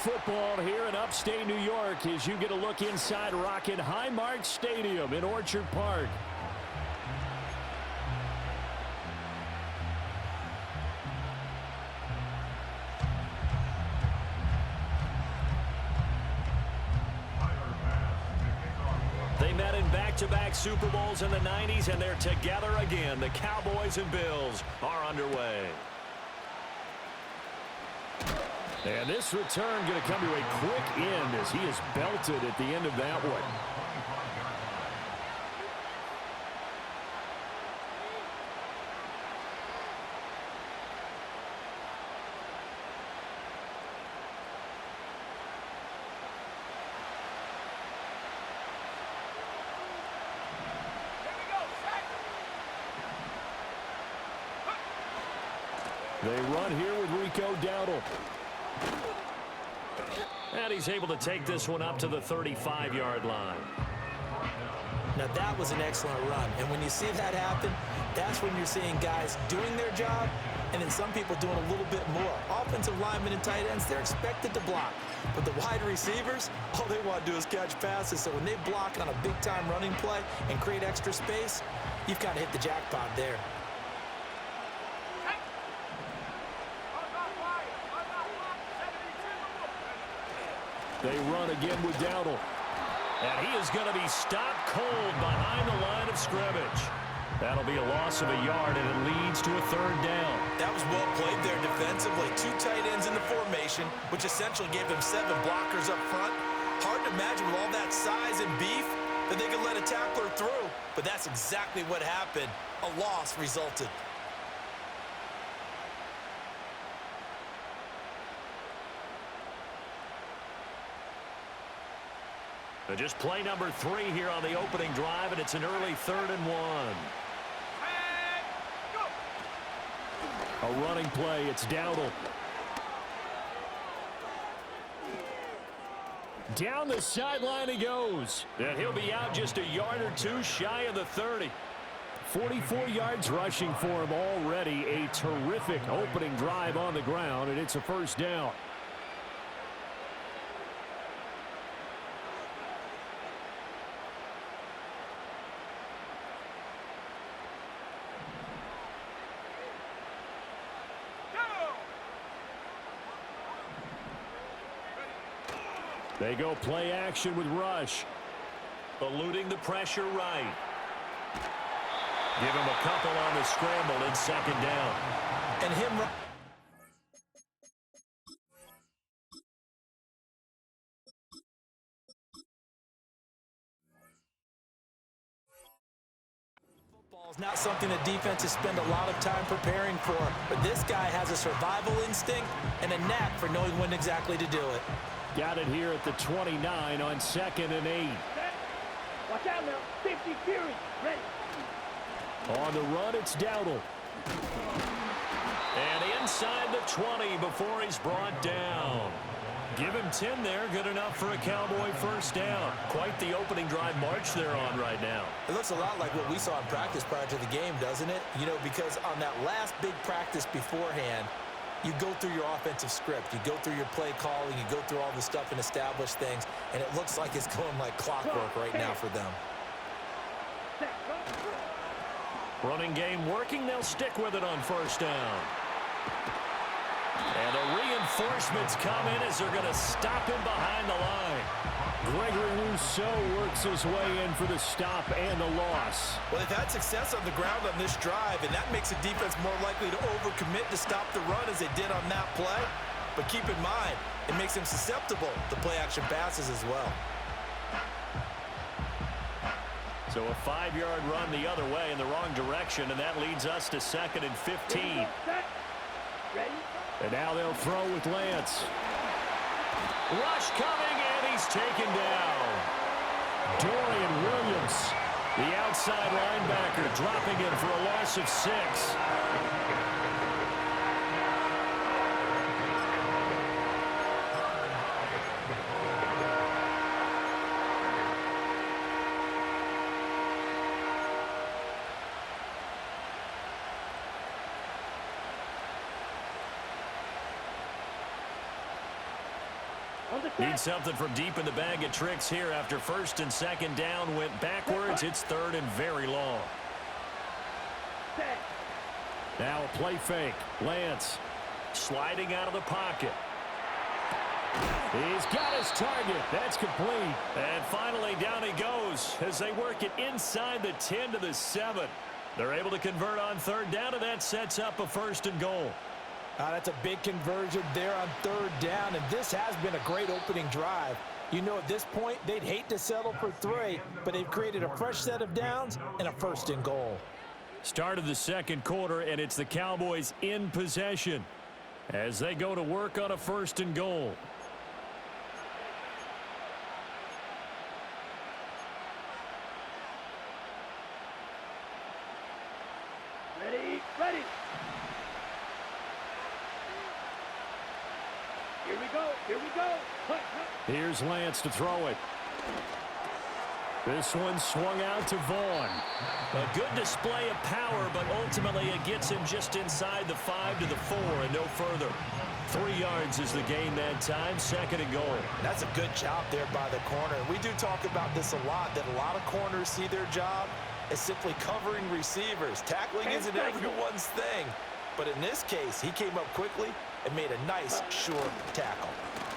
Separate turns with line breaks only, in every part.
football here in upstate New York as you get a look inside Rocket Highmark Stadium in Orchard Park. They met in back-to-back Super Bowls in the 90s, and they're together again. The Cowboys and Bills are underway. And this return going to come to a quick end as he is belted at the end of that one. They run here with Rico Dowdle. And he's able to take this one up to the 35-yard line.
Now that was an excellent run. And when you see that happen, that's when you're seeing guys doing their job and then some people doing a little bit more. Offensive linemen and tight ends, they're expected to block. But the wide receivers, all they want to do is catch passes. So when they block on a big-time running play and create extra space, you've kind of hit the jackpot there.
They run again with Dowdle. And he is going to be stopped cold behind the line of scrimmage. That'll be a loss of a yard, and it leads to a third down.
That was well played there defensively. Two tight ends in the formation, which essentially gave them 7 blockers up front. Hard to imagine with all that size and beef that they could let a tackler through. But that's exactly what happened. A loss resulted.
Just play number 3 here on the opening drive, and it's an early 3rd and 1. A running play, it's Dowdle. Down the sideline he goes. And he'll be out just a yard or two shy of the 30. 44 yards rushing for him already. A terrific opening drive on the ground, and it's a first down. They go play action with Rush. Eluding the pressure right. Give him a couple on the scramble in second down.
And him... Football is not something that defenses spend a lot of time preparing for, but this guy has a survival instinct and a knack for knowing when exactly to do it.
Got it here at the 29 on 2nd and 8.
Watch out now. 50 Fury. Ready.
On the run, it's Dowdle. And inside the 20 before he's brought down. Give him 10 there. Good enough for a Cowboy first down. Quite the opening drive march they're on right now.
It looks a lot like what we saw in practice prior to the game, doesn't it? You know, because on that last big practice beforehand, you go through your offensive script. You go through your play calling. You go through all the stuff and establish things. And it looks like it's going like clockwork right now for them.
Running game working. They'll stick with it on first down. And the reinforcements come in as they're going to stop him behind the line. Gregory Rousseau works his way in for the stop and the loss.
Well, they've had success on the ground on this drive, and that makes the defense more likely to overcommit to stop the run as they did on that play. But keep in mind, it makes them susceptible to play-action passes as well.
So a 5-yard run the other way in the wrong direction, and that leads us to 2nd and 15. And now they'll throw with Lance. Rush coming, and he's taken down. Dorian Williams, the outside linebacker, dropping in for a loss of 6.
On the
Need
set.
something from deep in the bag of tricks here after first and second down went backwards. It's third and very long.
Set.
Now a play fake. Lance sliding out of the pocket. He's got his target. That's complete. And finally down he goes as they work it inside the 10 to the 7. They're able to convert on third down, and that sets up a first and goal.
That's a big conversion there on third down, and this has been a great opening drive. You know, at this point, they'd hate to settle for 3, but they've created a fresh set of downs and a first and goal.
Start of the second quarter, and it's the Cowboys in possession as they go to work on a first and goal.
Ready, ready. Here we go, here we go. Hut, hut.
Here's Lance to throw it. This one swung out to Vaughn. A good display of power, but ultimately it gets him just inside the 5 to the 4 and no further. 3 yards is the gain that time, second and goal.
That's a good job there by the corner. We do talk about this a lot, that a lot of corners see their job as simply covering receivers. Tackling isn't everyone's thing. But in this case, he came up quickly and made a nice, short tackle.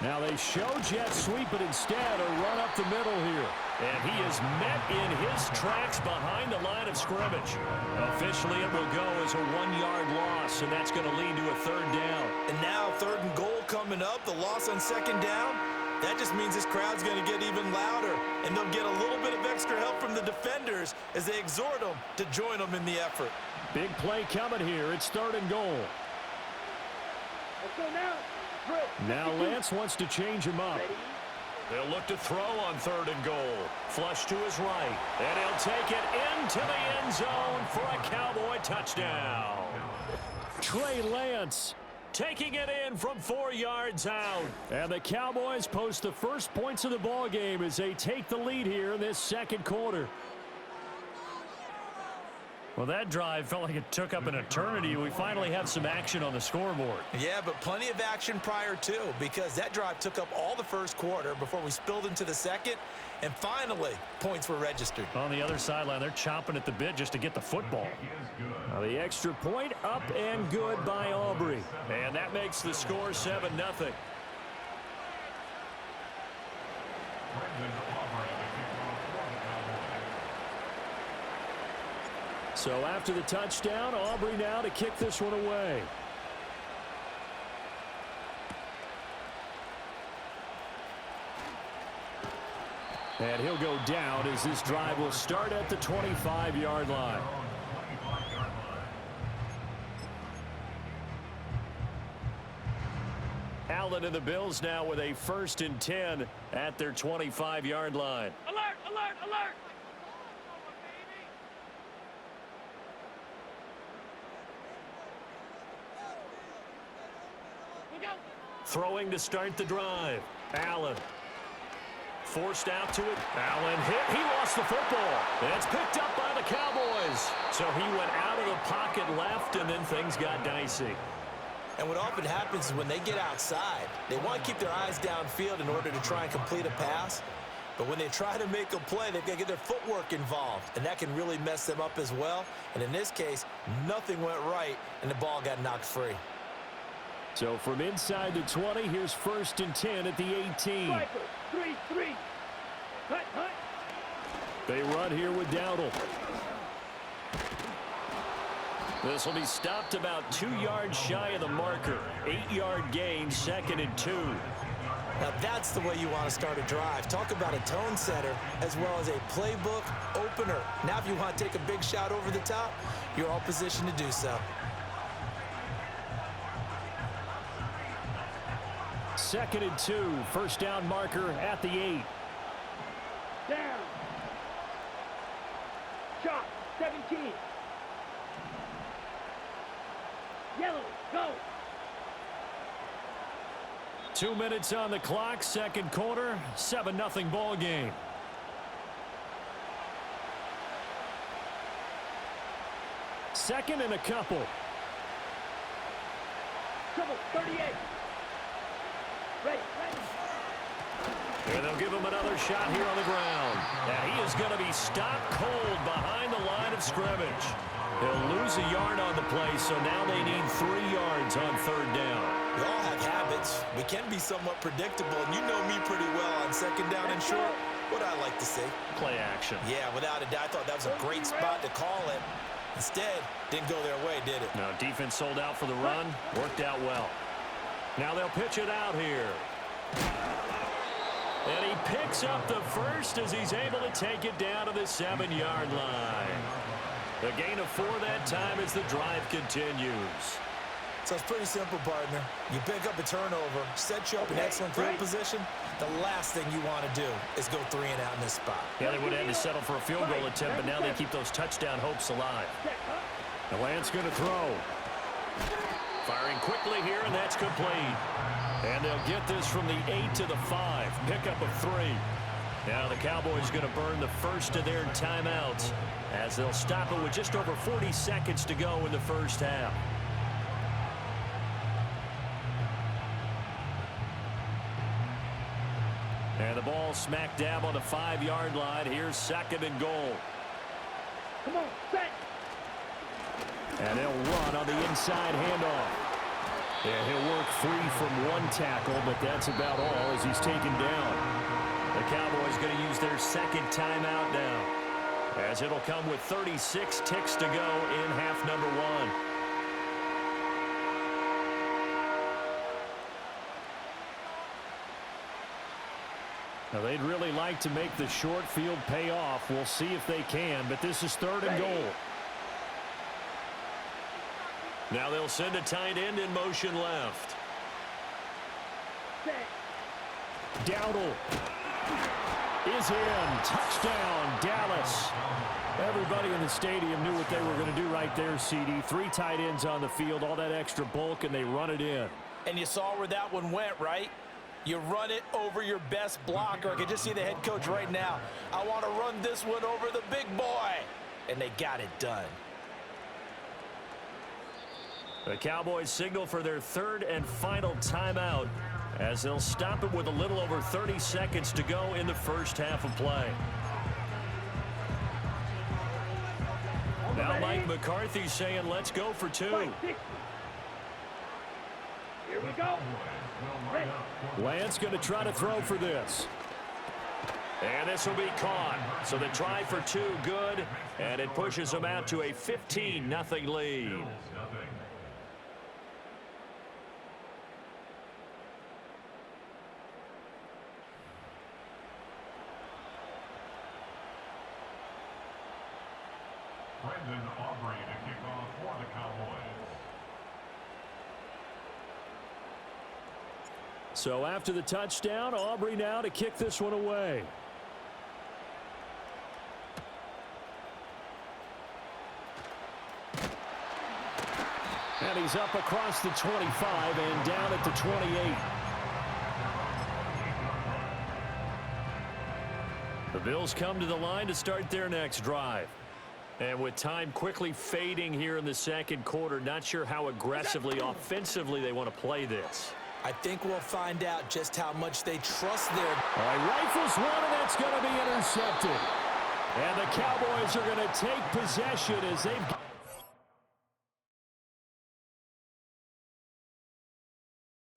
Now they show jet sweep, but instead a run up the middle here. And he is met in his tracks behind the line of scrimmage. Officially, it will go as a 1-yard loss, and that's going to lead to a third down.
And now third and goal coming up, the loss on second down. That just means this crowd's going to get even louder, and they'll get a little bit of extra help from the defenders as they exhort them to join them in the effort.
Big play coming here. It's third and goal.
Let's go now. Drill.
Now Lance wants to change him up.
Ready.
They'll look to throw on third and goal. Flush to his right. And he'll take it into the end zone for a Cowboy touchdown. Trey Lance taking it in from 4 yards out. And the Cowboys post the first points of the ball game as they take the lead here in this second quarter. Well, that drive felt like it took up an eternity. We finally have some action on the scoreboard.
Yeah, but plenty of action prior to, because that drive took up all the first quarter before we spilled into the second, and finally, points were registered.
On the other sideline, they're chomping at the bit just to get the football. Now the extra point up and good by Aubrey. And that makes the score 7-0. So after the touchdown, Aubrey now to kick this one away. And he'll go down as this drive will start at the 25-yard line. Allen and the Bills now with a 1st and 10 at their 25-yard line.
Alert, alert, alert.
Throwing to start the drive. Allen. Forced out to it. Allen hit. He lost the football. And it's picked up by the Cowboys. So he went out of the pocket left, and then things got dicey.
And what often happens is when they get outside, they want to keep their eyes downfield in order to try and complete a pass. But when they try to make a play, they've got to get their footwork involved, and that can really mess them up as well. And in this case, nothing went right, and the ball got knocked free.
So from inside the 20, here's 1st and 10 at the 18.
Striker, 3-3. Hut, hut.
They run here with Dowdle. This will be stopped about 2 yards shy of the marker. 8-yard gain, 2nd and 2.
Now that's the way you want to start a drive. Talk about a tone setter as well as a playbook opener. Now if you want to take a big shot over the top, you're all positioned to do so.
2nd and 2, 1st down marker at the 8.
Down. Shot, 17. Yellow, go.
2 minutes on the clock, second quarter, 7-0 ball game. Second and a couple.
Trouble, 38. Ready, ready.
And they'll give him another shot here on the ground. And he is going to be stopped cold behind the line of scrimmage. He'll lose a yard on the play, so now they need 3 yards on 3rd down.
We all have habits. We can be somewhat predictable, and you know me pretty well on 2nd down and short. What I like to say?
Play action.
Yeah, without a doubt. I thought that was a great spot to call it. Instead, didn't go their way, did it?
No, defense sold out for the run. Worked out well. Now they'll pitch it out here. And he picks up the first as he's able to take it down to the 7-yard line. The gain of 4 that time as the drive continues.
So it's pretty simple, partner. You pick up a turnover, set you up in excellent field position. The last thing you want to do is go 3 and out in this spot.
Yeah, they would have had to settle for a field goal attempt, but now they keep those touchdown hopes alive. The Lance going to throw. Firing quickly here, and that's complete. And they'll get this from the 8 to the 5. Pickup of 3. Now the Cowboys going to burn the first of their timeouts as they'll stop it with just over 40 seconds to go in the first half. And the ball smack dab on the 5-yard line. Here's 2nd and goal.
Come on, set.
And they'll run on the inside handoff. Yeah, he'll work free from 1 tackle, but that's about all as he's taken down. The Cowboys going to use their 2nd timeout now, as it'll come with 36 ticks to go in half number 1. Now, they'd really like to make the short field pay off. We'll see if they can, but this is 3rd and goal. Now they'll send a tight end in motion left. Dowdle is in. Touchdown, Dallas. Everybody in the stadium knew what they were going to do right there, CD. 3 tight ends on the field, all that extra bulk, and they run it in.
And you saw where that one went, right? You run it over your best blocker. I can just see the head coach right now. I want to run this one over the big boy. And they got it done.
The Cowboys signal for their 3rd and final timeout as they'll stop it with a little over 30 seconds to go in the first half of play. Now Mike McCarthy saying let's go for 2.
Here we go.
Lance going to try to throw for this. And this will be caught. So the try for 2 good, and it pushes them out to a 15-0 lead.
Brendan Aubrey to kick off for the Cowboys.
So after the touchdown, Aubrey now to kick this one away. And he's up across the 25 and down at the 28. The Bills come to the line to start their next drive. And with time quickly fading here in the 2nd quarter, not sure how aggressively, offensively they want to play this.
I think we'll find out just how much they trust their...
All right, rifles one, and that's going to be intercepted. And the Cowboys are going to take possession as they've...